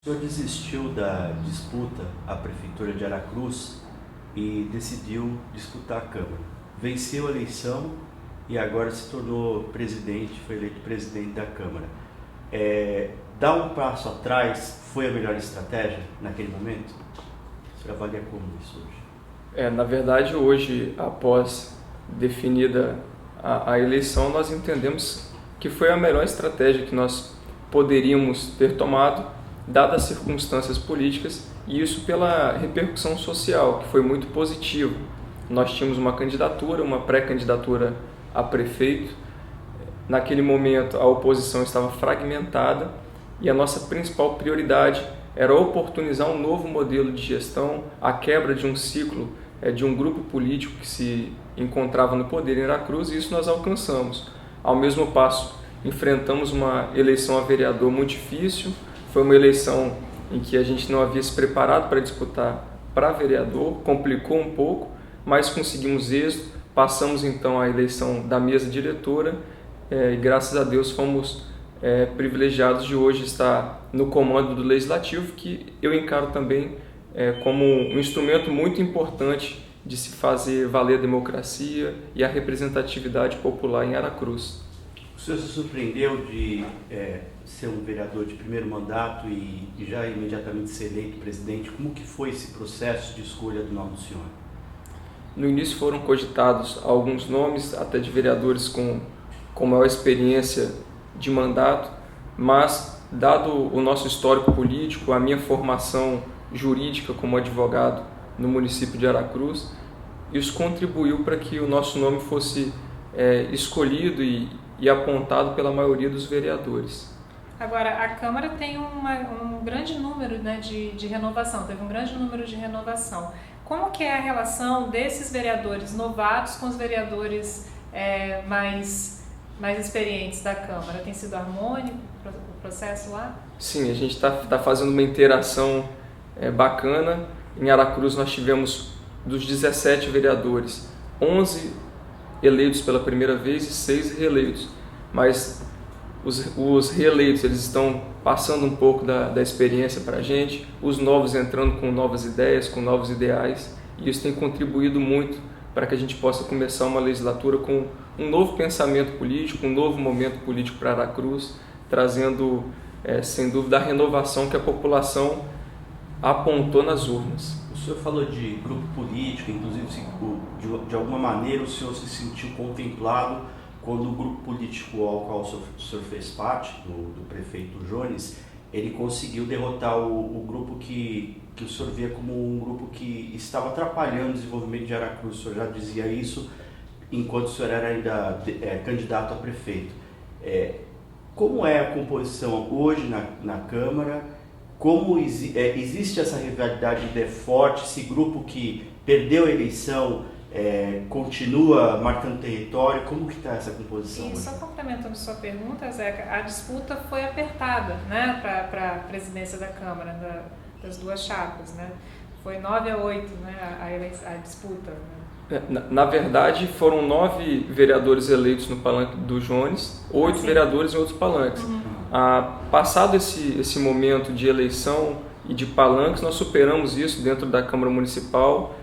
O senhor desistiu da disputa à Prefeitura de Aracruz e decidiu disputar a Câmara. Venceu a eleição e agora se tornou presidente, foi eleito presidente da Câmara. Dar um passo atrás foi a melhor estratégia naquele momento? O senhor avalia como isso hoje? Na verdade, hoje, após definida a eleição, nós entendemos que foi a melhor estratégia que nós poderíamos ter tomado, dadas as circunstâncias políticas, e isso pela repercussão social, que foi muito positiva. Nós tínhamos uma candidatura, uma pré-candidatura a prefeito. Naquele momento, a oposição estava fragmentada e a nossa principal prioridade era oportunizar um novo modelo de gestão, a quebra de um ciclo de um grupo político que se encontrava no poder em Aracruz, e isso nós alcançamos. Ao mesmo passo, enfrentamos uma eleição a vereador muito difícil. Foi uma eleição em que a gente não havia se preparado para disputar para vereador, complicou um pouco, mas conseguimos êxito. Passamos então a eleição da mesa diretora e graças a Deus fomos privilegiados de hoje estar no comando do Legislativo, que eu encaro também como um instrumento muito importante de se fazer valer a democracia e a representatividade popular em Aracruz. O senhor se surpreendeu de ser um vereador de primeiro mandato e já imediatamente ser eleito presidente? Como que foi esse processo de escolha do nome do senhor? No início foram cogitados alguns nomes, até de vereadores com maior experiência de mandato, mas dado o nosso histórico político, a minha formação jurídica como advogado no município de Aracruz, isso contribuiu para que o nosso nome fosse escolhido e apontado pela maioria dos vereadores. Agora, a Câmara tem um grande número, né, de renovação, teve um grande número de renovação. Como que é a relação desses vereadores novatos com os vereadores mais experientes da Câmara? Tem sido harmônico o processo lá? Sim, a gente está fazendo uma interação bacana. Em Aracruz nós tivemos, dos 17 vereadores, 11 eleitos pela primeira vez e 6 reeleitos. Mas os reeleitos eles estão passando um pouco da experiência para a gente, os novos entrando com novas ideias, com novos ideais, e isso tem contribuído muito para que a gente possa começar uma legislatura com um novo pensamento político, um novo momento político para Aracruz, trazendo, sem dúvida, a renovação que a população apontou nas urnas. O senhor falou de grupo político, inclusive de alguma maneira o senhor se sentiu contemplado quando o grupo político ao qual o senhor fez parte, do prefeito Jones, ele conseguiu derrotar o grupo que o senhor via como um grupo que estava atrapalhando o desenvolvimento de Aracruz. O senhor já dizia isso enquanto o senhor era ainda candidato a prefeito. Como é a composição hoje na Câmara? Como existe essa rivalidade ainda forte? Esse grupo que perdeu a eleição continua marcando território? Como que está essa composição? E só complementando sua pergunta, Zeca, a disputa foi apertada, né, para a presidência da Câmara, das duas chapas, né? Foi 9-8, né, a disputa. Né? Na verdade, foram 9 vereadores eleitos no palanque do Jones, 8 vereadores em outros palanques. Passado esse momento de eleição e de palanques, nós superamos isso dentro da Câmara Municipal.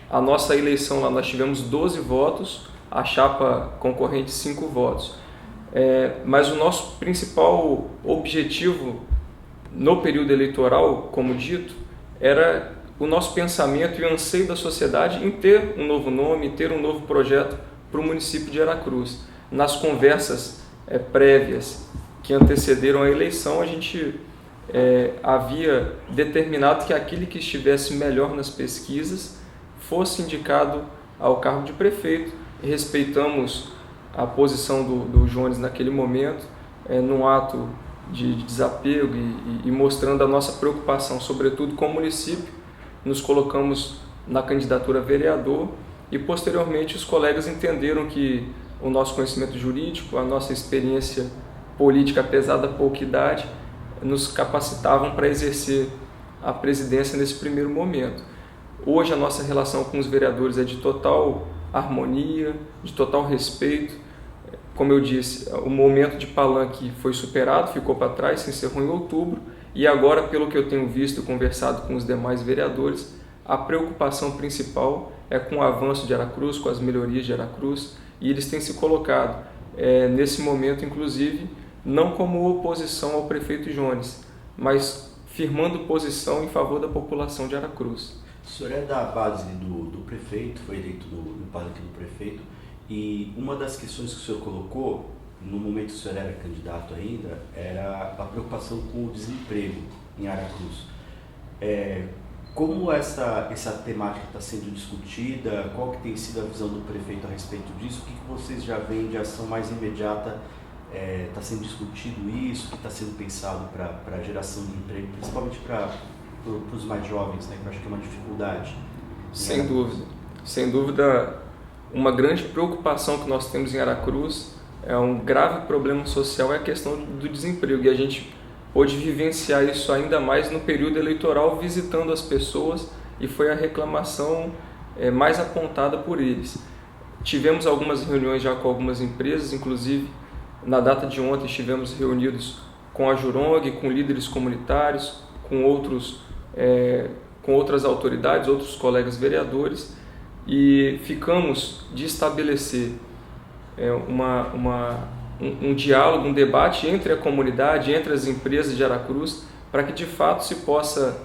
A nossa eleição lá, nós tivemos 12 votos, a chapa concorrente 5 votos. Mas o nosso principal objetivo no período eleitoral, como dito, era o nosso pensamento e o anseio da sociedade em ter um novo nome, ter um novo projeto para o município de Aracruz. Nas conversas prévias que antecederam a eleição, a gente havia determinado que aquele que estivesse melhor nas pesquisas fosse indicado ao cargo de prefeito. Respeitamos a posição do Jones naquele momento, num ato de desapego e mostrando a nossa preocupação, sobretudo com o município, nos colocamos na candidatura a vereador e posteriormente os colegas entenderam que o nosso conhecimento jurídico, a nossa experiência política, apesar da pouca idade, nos capacitavam para exercer a presidência nesse primeiro momento. Hoje a nossa relação com os vereadores é de total harmonia, de total respeito. Como eu disse, o momento de palanque foi superado, ficou para trás, se encerrou em outubro, E agora, pelo que eu tenho visto e conversado com os demais vereadores, a preocupação principal é com o avanço de Aracruz, com as melhorias de Aracruz, e eles têm se colocado, nesse momento, inclusive, não como oposição ao prefeito Jones, mas firmando posição em favor da população de Aracruz. O senhor é da base do prefeito, foi eleito no palanque do prefeito, e uma das questões que o senhor colocou, no momento que o senhor era candidato ainda, era a preocupação com o desemprego em Aracruz. Como essa temática está sendo discutida? Qual que tem sido a visão do prefeito a respeito disso? O que vocês já veem de ação mais imediata? Está sendo discutido isso? O que está sendo pensado para a geração de emprego, principalmente para os mais jovens, né? Que eu acho que é uma dificuldade. Sem dúvida. Sem dúvida, uma grande preocupação que nós temos em Aracruz, é um grave problema social, é a questão do desemprego. E a gente pôde vivenciar isso ainda mais no período eleitoral, visitando as pessoas, e foi a reclamação mais apontada por eles. Tivemos algumas reuniões já com algumas empresas, inclusive na data de ontem estivemos reunidos com a Jurong, com líderes comunitários, com outras autoridades, outros colegas vereadores, e ficamos de estabelecer um diálogo, um debate entre a comunidade, entre as empresas de Aracruz, para que de fato se possa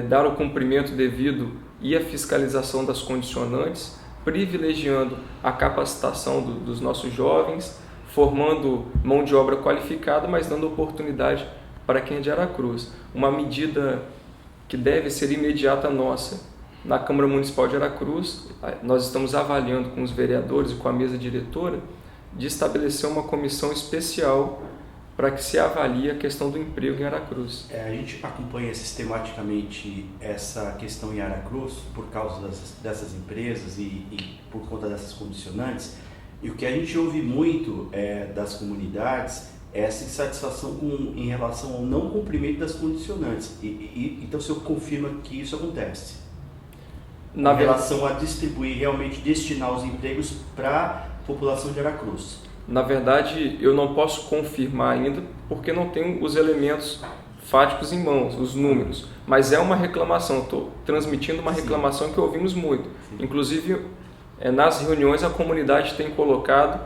dar o cumprimento devido e a fiscalização das condicionantes, privilegiando a capacitação dos nossos jovens, formando mão de obra qualificada, mas dando oportunidade para quem é de Aracruz. Uma medida que deve ser imediata nossa. Na Câmara Municipal de Aracruz, nós estamos avaliando com os vereadores e com a mesa diretora de estabelecer uma comissão especial para que se avalie a questão do emprego em Aracruz. A gente acompanha sistematicamente essa questão em Aracruz por causa dessas empresas e por conta dessas condicionantes, e o que a gente ouve muito das comunidades é essa insatisfação em relação ao não cumprimento das condicionantes. Então o senhor confirma que isso acontece? Em relação a distribuir, realmente destinar os empregos para a população de Aracruz? Na verdade, eu não posso confirmar ainda, porque não tenho os elementos fáticos em mãos, os números. Mas é uma reclamação, estou transmitindo uma reclamação que ouvimos muito. Sim. Inclusive, nas reuniões a comunidade tem colocado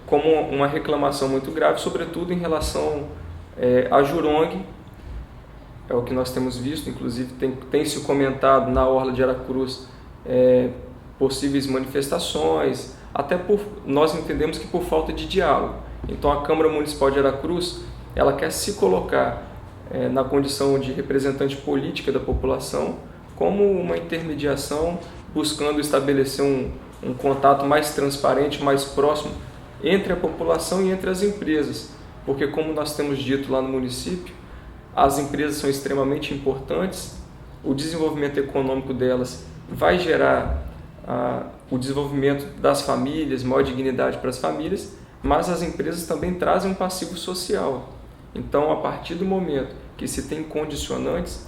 como uma reclamação muito grave, sobretudo em relação à Jurong. É o que nós temos visto, inclusive tem se comentado na orla de Aracruz possíveis manifestações, até nós entendemos que por falta de diálogo. Então a Câmara Municipal de Aracruz, ela quer se colocar na condição de representante política da população, como uma intermediação, buscando estabelecer um contato mais transparente, mais próximo entre a população e entre as empresas, porque como nós temos dito lá no município, as empresas são extremamente importantes, o desenvolvimento econômico delas vai gerar o desenvolvimento das famílias, maior dignidade para as famílias, mas as empresas também trazem um passivo social. Então, a partir do momento que se tem condicionantes,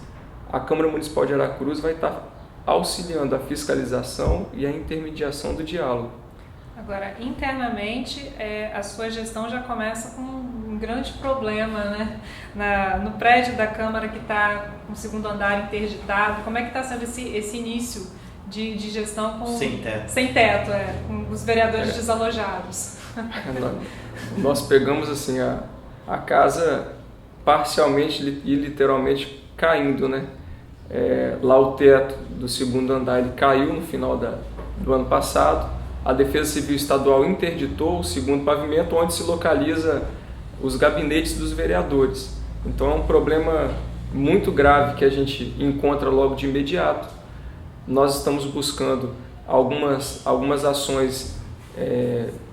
a Câmara Municipal de Aracruz vai estar auxiliando a fiscalização e a intermediação do diálogo. Agora, internamente, a sua gestão já começa com um grande problema, né? No prédio da Câmara que está com o segundo andar interditado, como é que está sendo esse início de gestão sem teto, com os vereadores desalojados? Nós pegamos assim a casa parcialmente e literalmente caindo, né? Lá o teto do segundo andar ele caiu no final do ano passado. A Defesa Civil Estadual interditou o segundo pavimento, onde se localiza os gabinetes dos vereadores. Então é um problema muito grave que a gente encontra logo de imediato. Nós estamos buscando algumas ações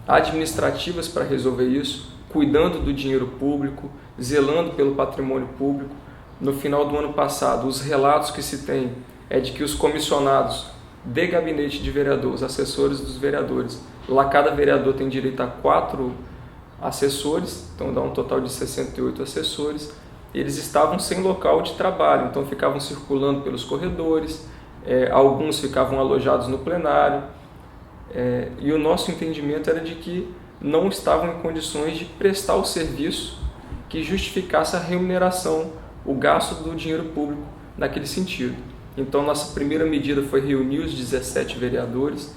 administrativas para resolver isso, cuidando do dinheiro público, zelando pelo patrimônio público. No final do ano passado, os relatos que se tem é de que os comissionados de gabinete de vereador, os assessores dos vereadores, lá cada vereador tem direito a 4 assessores, então dá um total de 68 assessores. Eles estavam sem local de trabalho, então ficavam circulando pelos corredores, alguns ficavam alojados no plenário, e o nosso entendimento era de que não estavam em condições de prestar o serviço que justificasse a remuneração, o gasto do dinheiro público naquele sentido. Então, nossa primeira medida foi reunir os 17 vereadores,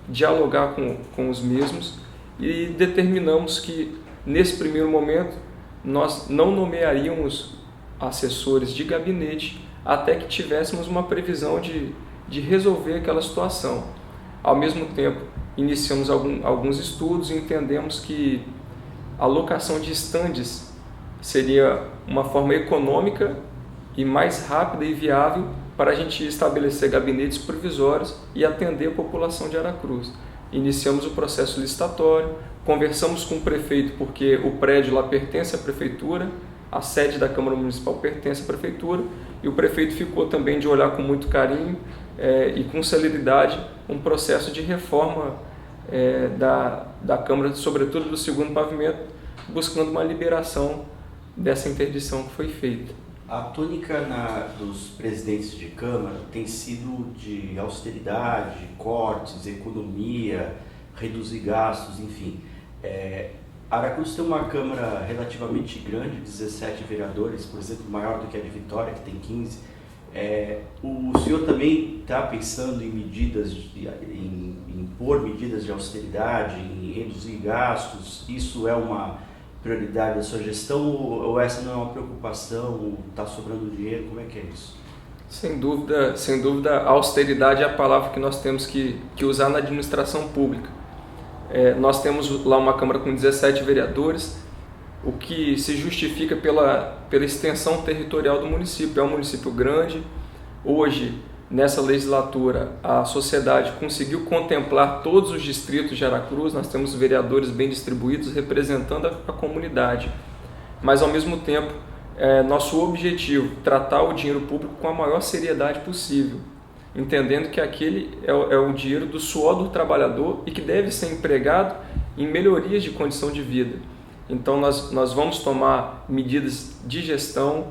dialogar com os mesmos e determinamos que, nesse primeiro momento, nós não nomearíamos assessores de gabinete até que tivéssemos uma previsão de resolver aquela situação. Ao mesmo tempo, iniciamos alguns estudos e entendemos que a locação de estandes seria uma forma econômica e mais rápida e viável para a gente estabelecer gabinetes provisórios e atender a população de Aracruz. Iniciamos o processo licitatório, conversamos com o prefeito porque o prédio lá pertence à prefeitura, a sede da Câmara Municipal pertence à prefeitura, e o prefeito ficou também de olhar com muito carinho e com celeridade um processo de reforma da Câmara, sobretudo do segundo pavimento, buscando uma liberação dessa interdição que foi feita. A tônica dos presidentes de Câmara tem sido de austeridade, cortes, economia, reduzir gastos, enfim. Aracruz tem uma Câmara relativamente grande, 17 vereadores, por exemplo, maior do que a de Vitória, que tem 15. O senhor também está pensando em medidas, em impor medidas de austeridade, em reduzir gastos? Isso é uma prioridade da sua gestão ou essa não é uma preocupação? Está sobrando dinheiro? Como é que é isso? Sem dúvida, a austeridade é a palavra que nós temos que usar na administração pública. Nós temos lá uma Câmara com 17 vereadores, o que se justifica pela extensão territorial do município. É um município grande. Hoje, nessa legislatura, a sociedade conseguiu contemplar todos os distritos de Aracruz. Nós temos vereadores bem distribuídos representando a comunidade. Mas, ao mesmo tempo, nosso objetivo é tratar o dinheiro público com a maior seriedade possível, entendendo que aquele é o dinheiro do suor do trabalhador e que deve ser empregado em melhorias de condição de vida. Então, nós vamos tomar medidas de gestão,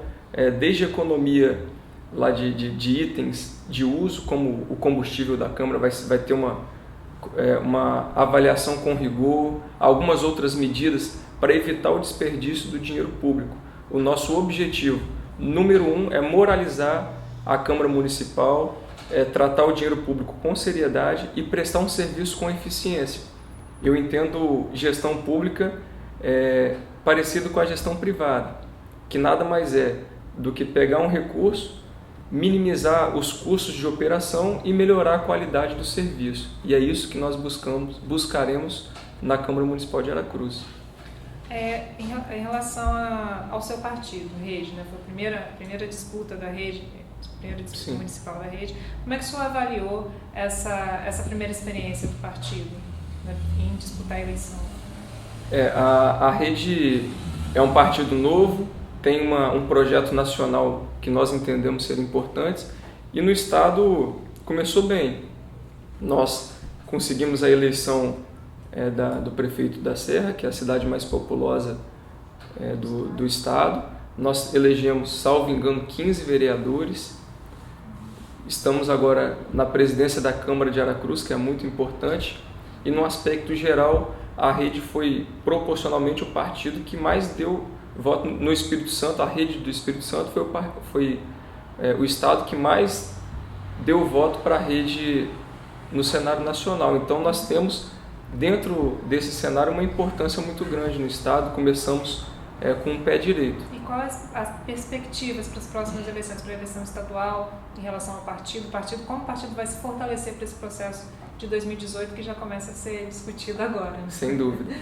desde a economia lá de itens de uso, como o combustível da Câmara vai ter uma avaliação com rigor, algumas outras medidas para evitar o desperdício do dinheiro público. O nosso objetivo, número 1, é moralizar a Câmara Municipal, tratar o dinheiro público com seriedade e prestar um serviço com eficiência. Eu entendo gestão pública parecido com a gestão privada, que nada mais é do que pegar um recurso, minimizar os custos de operação e melhorar a qualidade do serviço. E é isso que nós buscaremos na Câmara Municipal de Aracruz. Em relação ao seu partido, Rede, né? Foi a primeira disputa da Rede, primeira disputa Sim. municipal da Rede. Como é que o senhor avaliou essa primeira experiência do partido, né, em disputar a eleição? A Rede é um partido novo, tem um projeto nacional que nós entendemos ser importante, e no estado começou bem. Nós conseguimos a eleição do prefeito da Serra, que é a cidade mais populosa do estado. Nós elegemos, salvo engano, 15 vereadores. Estamos agora na presidência da Câmara de Aracruz, que é muito importante, e no aspecto geral, a Rede foi proporcionalmente o partido que mais deu voto no Espírito Santo. A Rede do Espírito Santo foi o estado que mais deu voto para a Rede no cenário nacional. Então nós temos dentro desse cenário uma importância muito grande no estado. Começamos com o pé direito. E quais as perspectivas para as próximas eleições, para a eleição estadual, em relação ao partido? Como o partido vai se fortalecer para esse processo de 2018 que já começa a ser discutido agora? Né? Sem dúvida.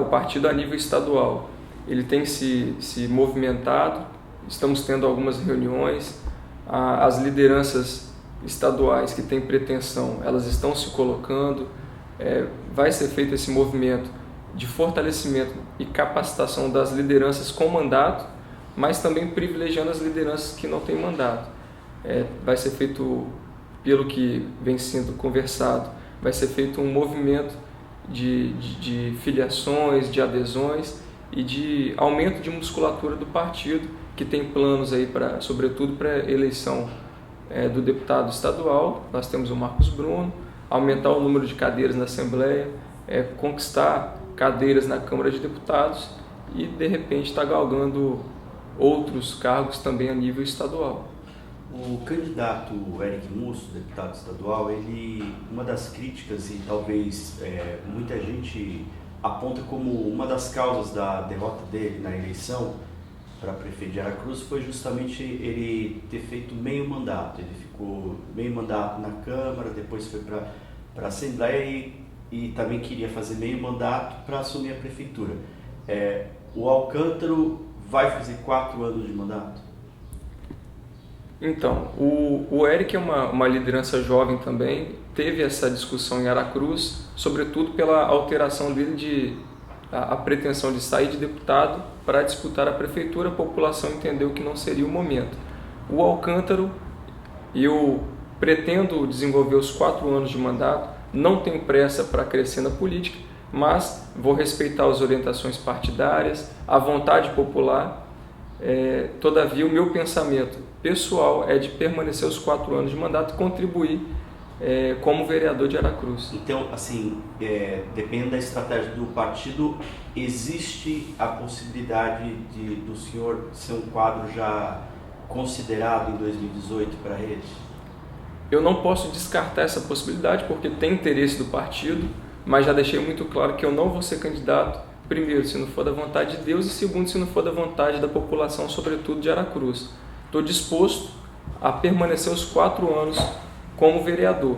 O partido a nível estadual, ele tem se movimentado, estamos tendo algumas reuniões, as lideranças estaduais que têm pretensão, elas estão se colocando, vai ser feito esse movimento de fortalecimento e capacitação das lideranças com mandato, mas também privilegiando as lideranças que não têm mandato. Vai ser feito, pelo que vem sendo conversado, vai ser feito um movimento de filiações, de adesões e de aumento de musculatura do partido, que tem planos aí sobretudo para a eleição do deputado estadual. Nós temos o Marcos Bruno, aumentar o número de cadeiras na Assembleia, conquistar cadeiras na Câmara de Deputados e de repente está galgando outros cargos também a nível estadual. O candidato Eric Musso, deputado estadual, uma das críticas, e talvez muita gente aponta como uma das causas da derrota dele na eleição para prefeito de Aracruz, foi justamente ele ter feito meio mandato. Ele ficou meio mandato na Câmara, depois foi para a Assembleia e também queria fazer meio mandato para assumir a prefeitura. O Alcântaro vai fazer 4 anos de mandato? Então, o Eric é uma liderança jovem também, teve essa discussão em Aracruz, sobretudo pela alteração dele a pretensão de sair de deputado para disputar a prefeitura. A população entendeu que não seria o momento. O Alcântaro, eu pretendo desenvolver os 4 anos de mandato, não tenho pressa para crescer na política, mas vou respeitar as orientações partidárias, a vontade popular. Todavia, o meu pensamento pessoal é de permanecer os 4 anos de mandato e contribuir como vereador de Aracruz. Então, assim, depende da estratégia do partido, existe a possibilidade do senhor ser um quadro já considerado em 2018 para ele? Eu não posso descartar essa possibilidade porque tem interesse do partido, mas já deixei muito claro que eu não vou ser candidato, primeiro, se não for da vontade de Deus, e segundo, se não for da vontade da população, sobretudo de Aracruz. Estou disposto a permanecer os 4 anos como vereador.